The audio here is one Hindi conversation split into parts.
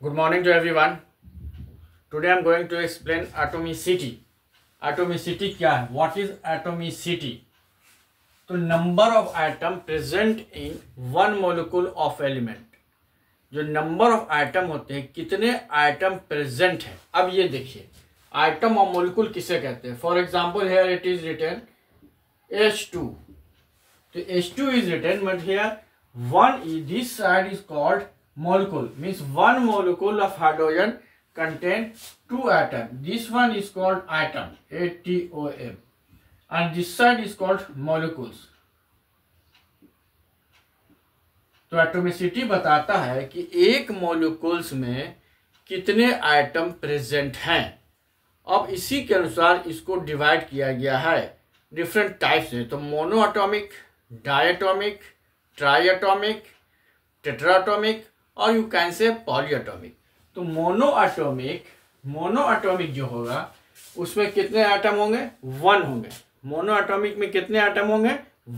Good morning to everyone. Today I am going to explain atomicity. Atomicity क्या है? What is atomicity? तो number of atom present in one molecule of element. जो number of atom होते हैं, कितने atom present हैं. अब ये देखिए, atom और molecule किसे कहते हैं? For example, here it is written H2. तो H2 is written, but here this side is called molecule, means one molecule of hydrogen contain two atoms. This one is called atom, ATOM, and this side is called molecules. तो एटोमिसिटी बताता है कि एक मॉलिक्यूल्स में कितने आइटम प्रेजेंट हैं. अब इसी के अनुसार इसको डिवाइड किया गया है डिफरेंट टाइप्स से. तो मोनो एटॉमिक, डायटोमिक, ट्राइएटॉमिक, टेट्राटॉमिक और यू कैन से पॉलीएटॉमिक. तो मोनो एटॉमिक जो होगा उसमें कितने एटम होंगे? 1 होंगे. मोनो एटॉमिक में कितने एटम होंगे?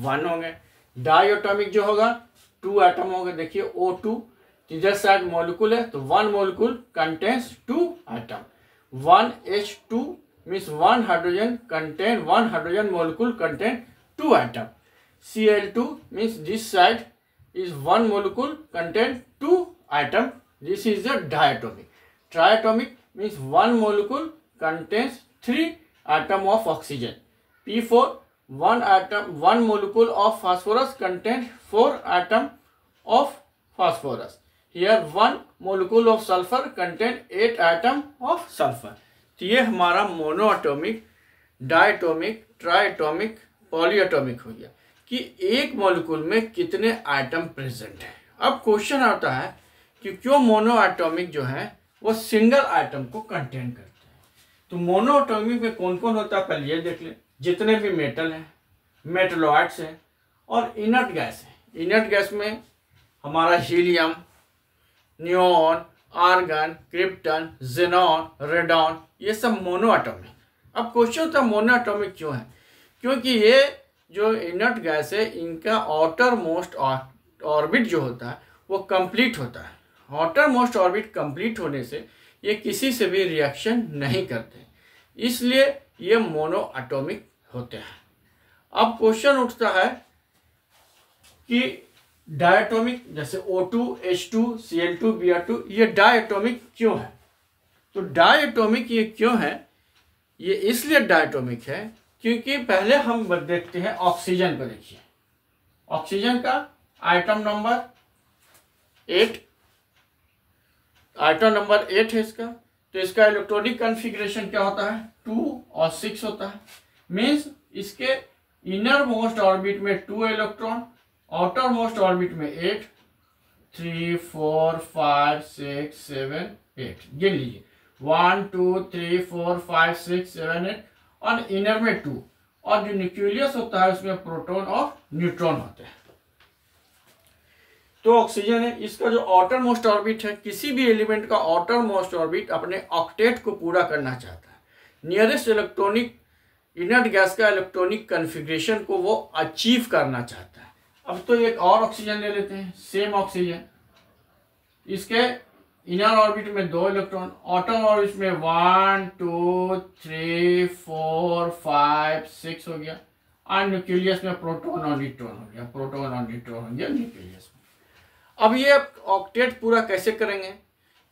1 होंगे. डायटोमिक जो होगा 2 एटम होंगे. देखिए O2, इधर साइड मॉलिक्यूल है तो 1 molecule contains 2 atom. 1H2 means 1 hydrogen contain 1 hydrogen molecule contain 2 atom. Cl2 means this side is 1 molecule contain 2 atom. This is the diatomic. Triatomic means 1 molecule contains 3 atom of oxygen. P4, 1 molecule of phosphorus contains 4 atom of phosphorus. Here 1 molecule of sulfur contains 8 atom of sulfur. तो ये हमारा मोनोएटॉमिक, डायटोमिक, ट्राइएटॉमिक, पॉलीएटॉमिक हो गया कि एक मॉलिक्यूल में कितने आइटम प्रेजेंट है. अब क्वेश्चन आता है कि क्यों मोनोएटॉमिक जो है वो सिंगल आइटम को कंटेन करते हैं. तो मोनोएटॉमिक में कौन कौन होता है पहले ये देख लें. जितने भी मेटल हैं, मेटलॉइड्स हैं और इनर्ट गैस है. इनर्ट गैस में हमारा helium, neon, argon, krypton, xenon, radon, ये सब मोनोएटॉमिक. अब क्वेश्चन होता है मोनोएटॉमिक क्यों है? क्योंकि ये जो इनर्ट गैस है इनका आउटर मोस्ट ऑर्बिट जो होता है वो कंप्लीट होता है. आउटर मोस्ट ऑर्बिट कंप्लीट होने से ये किसी से भी रिएक्शन नहीं करते, इसलिए ये मोनोएटॉमिक होते हैं. अब क्वेश्चन उठता है कि डायटोमिक जैसे O2, H2, Cl2, Br2 ये डायटोमिक क्यों है? तो डायटोमिक ये क्यों है? ये इसलिए डायटोमिक है क्योंकि पहले हम देखते हैं ऑक्सीजन को. देखिए ऑक्सीजन का आइटम नंबर 8, आइटम नंबर 8 है इसका. तो इसका इलेक्ट्रॉनिक कॉन्फ़िगरेशन क्या होता है? 2 और 6 होता है. मीन्स इसके इनर मोस्ट ऑर्बिट में 2 इलेक्ट्रॉन, आउटर मोस्ट ऑर्बिट में 8, 3, 4, 5, 6, 7, 8 गिन लीजिए. 1, 2, 3, 4, 5, 6, 7, 8 और इनर में 2. और जो न्यूक्लियस होता है उसमें प्रोटॉन और न्यूट्रॉन होते हैं. तो ऑक्सीजन है, इसका जो आउटर मोस्ट ऑर्बिट है, किसी भी एलिमेंट का आउटर मोस्ट ऑर्बिट अपने ऑक्टेट को पूरा करना चाहता है. नियरेस्ट इलेक्ट्रॉनिक इनर्ट गैस का इलेक्ट्रॉनिक कॉन्फ़िगरेशन को वो अचीव करना चाहता है. अब तो एक और ऑक्सीजन ले लेते हैं. सेम ऑक्सीजन, इसके इनर ऑर्बिट में 2 इलेक्ट्रॉन, आउटर ऑर्बिट में 1, 2, 3, 4, 5, 6 हो गया. और न्यूक्लियस में प्रोटॉन और न्यूट्रॉन हो गया. प्रोटॉन और न्यूट्रॉन हो गया न्यूक्लियस में. अब ये ऑक्टेट पूरा कैसे करेंगे?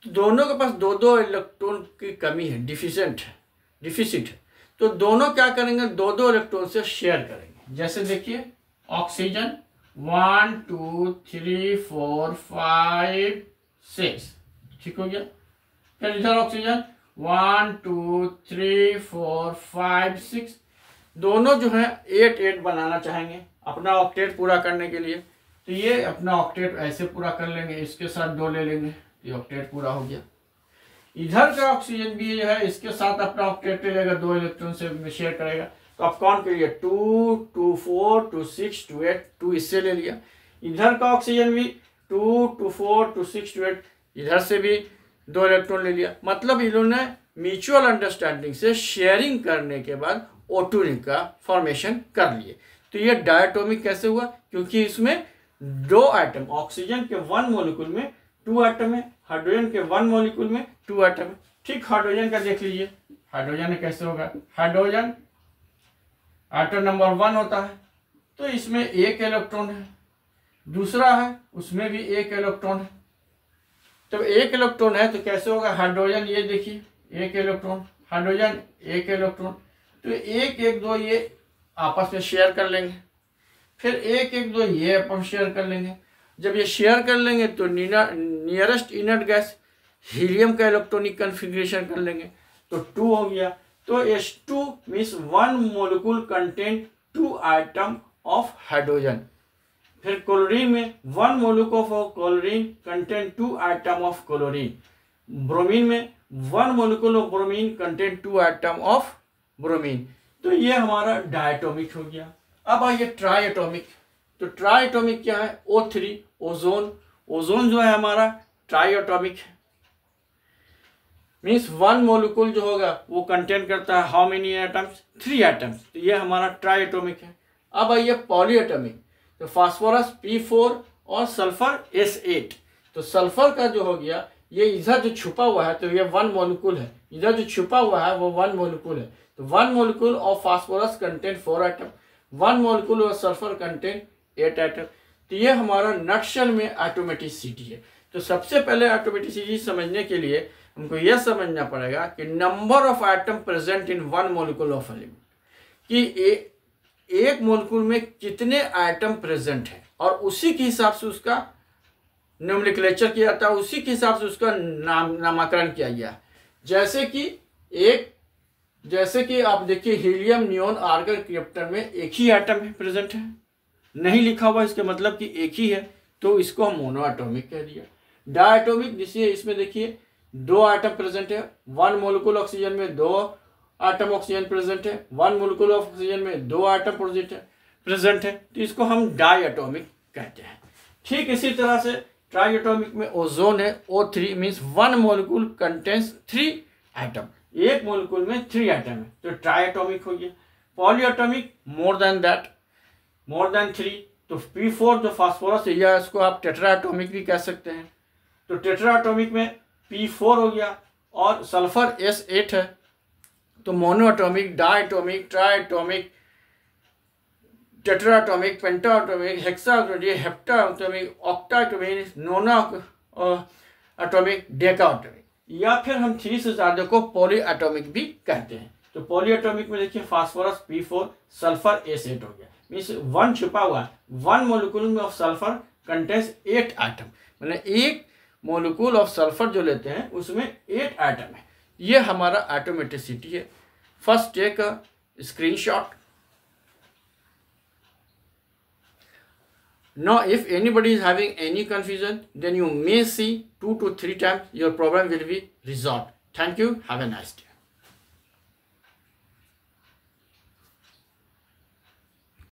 तो दोनों के पास 2-2 इलेक्ट्रॉन की कमी है, डिफिसिट है. तो दोनों क्या करेंगे? 2-2 इलेक्ट्रॉन से शेयर करेंगे. जैसे देखिए ऑक्सीजन 1, 2, 3, 4, 5, 6 ठीक हो गया. फिर इधर ऑक्सीजन 1, 2, 3, 4, 5, 6 दोनों जो है 8-8 बनाना चाहेंगे अपना ऑक्टेट पूरा करने के लिए. तो ये अपना ऑक्टेट ऐसे पूरा कर लेंगे, इसके साथ 2 ले लेंगे, ये ऑक्टेट पूरा हो गया. इधर का ऑक्सीजन भी है, इसके साथ अपना ऑक्टेट ले लेगा, 2 इलेक्ट्रॉन से शेयर करेगा. तो आप कौन के लिए 2, 2, 4, 2, 6, 2, 8 2 इससे ले लिया. इधर का ऑक्सीजन भी 2, 2, 4, 2, 6, 2, 8 इधर से भी 2 इलेक्ट्रॉन ले लिया. मतलब इन्होंने म्यूचुअल अंडरस्टैंडिंग से शेयरिंग करने के बाद O2 रिंग का फॉर्मेशन कर लिए. तो ये डायटोमिक कैसे हुआ? क्योंकि इसमें 2 आइटम ऑक्सीजन के 1 मॉलिक्यूल में 2 एटम है, हाइड्रोजन के 1 मॉलिक्यूल में 2 एटम है। ठीक हाइड्रोजन का देख लीजिए, हाइड्रोजन कैसे होगा, हाइड्रोजन एटम नंबर 1 होता है तो इसमें 1 इलेक्ट्रॉन है, दूसरा है उसमें भी 1 इलेक्ट्रॉन है। जब 1 इलेक्ट्रॉन है तो कैसे होगा, हाइड्रोजन ये देखिए 1 इलेक्ट्रॉन, हाइड्रोजन 1 इलेक्ट्रॉन, तो 1 1 2 ये आपस में शेयर कर लेंगे, फिर 1 1 2 ये अपन शेयर कर लेंगे। जब ये शेयर कर लेंगे तो नियरेस्ट इनर्ट गैस हीलियम का इलेक्ट्रॉनिक कन्फिग्रेशन कर लेंगे तो 2 हो गया। तो H2 means 1 molecule contain 2 item of hydrogen. फिर क्लोरीन में 1 molecule of chlorine contain 2 item of chlorine. Bromine में 1 molecule of bromine contain 2 item of bromine. तो ये हमारा डायटोमिक हो गया। अब आइए ट्राइएटोमिक। तो ट्राइएटोमिक क्या है, O3 ओजोन। ओजोन जो है हमारा ट्राइएटोमिक है, मीन्स 1 मोलिक्यूल जो होगा वो कंटेन करता है हाउ मेनी एटम्स, 3 एटम्स। तो ये हमारा ट्राइएटोमिक है। अब आइए पॉलीएटोमिक। तो फास्फोरस P4 और सल्फर S8। तो सल्फर का जो हो गया ये इधर जो छुपा हुआ है तो ये 1 मोलिक्यूल है, इधर जो छुपा हुआ है वो 1 मोलिक्यूल है। तो 1 molecule of phosphorus contain 4 atom, 1 molecule of sulphur contain 8 atom. तो ये हमारा नटशेल में एटोमेटिसिटी है। तो सबसे पहले एटोमेटिसिटी समझने के लिए हमको यह समझना पड़ेगा कि number of atom present in 1 molecule of element, कि एक मोलिक्यूल में कितने आइटम प्रेजेंट है और उसी के हिसाब से उसका नोमेनक्लेचर किया जाता है, उसी के हिसाब से उसका नामकरण किया गया। जैसे कि आप देखिए हीलियम, नियोन, आर्गन, क्रिप्टन में एक ही आइटम है प्रेजेंट है, नहीं लिखा हुआ इसके मतलब कि एक ही है, तो इसको हम मोनोएटॉमिक कह दिया। डायटोमिक जिससे इसमें देखिए 2 आइटम प्रेजेंट है, 1 मोलिक्यूल ऑक्सीजन में 2 आइटम ऑक्सीजन प्रेजेंट है, 1 मोलिक्यूल ऑक्सीजन में 2 आइटम प्रेजेंट है, तो इसको हम डायटोमिक कहते हैं। ठीक इसी तरह से ट्राइएटोमिक में ओजोन है O3 means 1 molecule contains 3 item, एक मोलिक्यूल में 3 आइटम है तो ट्राइएटोमिक हो गया। Polyatomic more than 3। तो P4 जो फास्फोरस है या इसको आप टेट्राएटोमिक भी कह सकते हैं। तो टेट्राएटोमिक में P4 हो गया और सल्फर S8 है। तो मोनोएटोमिक, डायटोमिक, ट्राइएटोमिक, टेट्राएटोमिक, पेंटाएटोमिक, हेक्साएटोमिक, हेप्टाएटोमिक, ऑक्टाएटोमिक, नोनाएटोमिक, डेकाएटोमिक, या फिर हम 3 से ज़्यादा को पॉलीएटोमिक भी कहते हैं। तो पॉलीएटोमिक में देखिए फास्फोरस P4, सल्फर S8 हो गया, मीन्स 1 छुपा हुआ है, 1 मोलिक्यूल में ऑफ सल्फर कंटेन्स 8 आइटम, मतलब एक मोलिक्यूल ऑफ सल्फर जो लेते हैं उसमें 8 आइटम है। ये हमारा एटोमेटिसिटी है। First take a screenshot. Now if anybody is having any confusion, then you may see 2 to 3 times, your problem will be resolved. Thank you. Have a nice day.